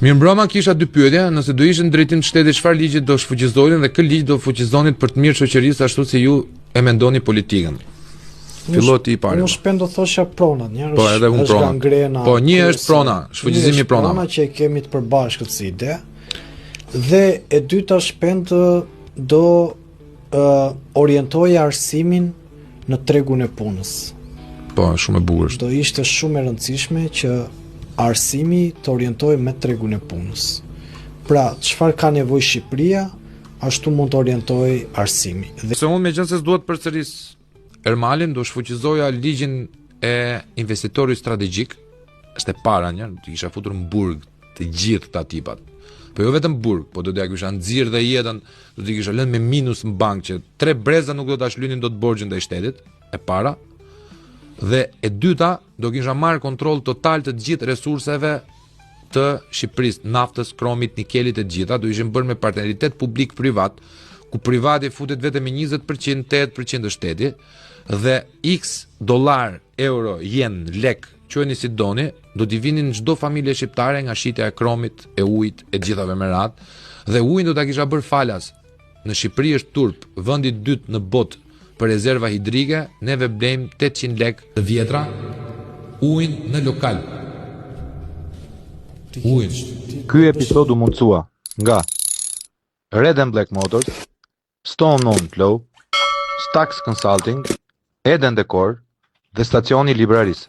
Mirëmbrëma, kisha dy pyetje, nëse do ishin drejtim të shtetit, çfarë ligji do shfuqizonin dhe kë ligj do fuqizonit për të mirë shoqërisë ashtu si ju e mendoni politikën? Fillo ti i parë. Unë shpend do thosha pronat, një Po, edhe unë prona. gangrena. Po, një është prona, shfuqizimi i pronave. Prona që e kemi të përbashkët si ide. Dhe e dyta shpend do orientoja arsimin në tregun e punës. Po, shumë e bukur është. Do ishte shumë e rëndësishme që arsimi të orientohej me tregun e punës. Pra, çfarë ka nevojë Shqipëria, ashtu mund të orientohej arsimi. Se unë megjithëse s'duhet përsëris Ermalin, do shfuqizoja ligjin e investitorit strategjik. Është e para një, të kisha futur në burg të gjithë këta tipat. Po jo vetëm burg, po do t'ja kisha nxirr dhe jetën, do t'i kisha lënë me minus në bankë që 3 breza nuk do ta shlynin dot borxhin ndaj shtetit, e para. Dhe e dyta, do kisha marrë kontroll total të gjithë resurseve të Shqipërisë, naftës, kromit, nikelit e gjitha, do ishin bërë me partneritet publik-privat, ku privati futet vetëm me 20%, 8% të shteti, dhe x dollar, euro, yen, lek, quheni si doni, do t'i vinin çdo familje shqiptare nga shitja e kromit, e ujit, e gjithave me radhë, dhe ujin do ta kisha bërë falas. Në Shqipëri është turp, vendi i dytë në botë për rezerva hidrike, neve blejmë 800 lek të vjetra ujin në lokal. Ujin. Ky episod u mundësua nga Red and Black Motors, Stone On Flow, Stax Consulting, Eden Decor dhe stacioni librarisë.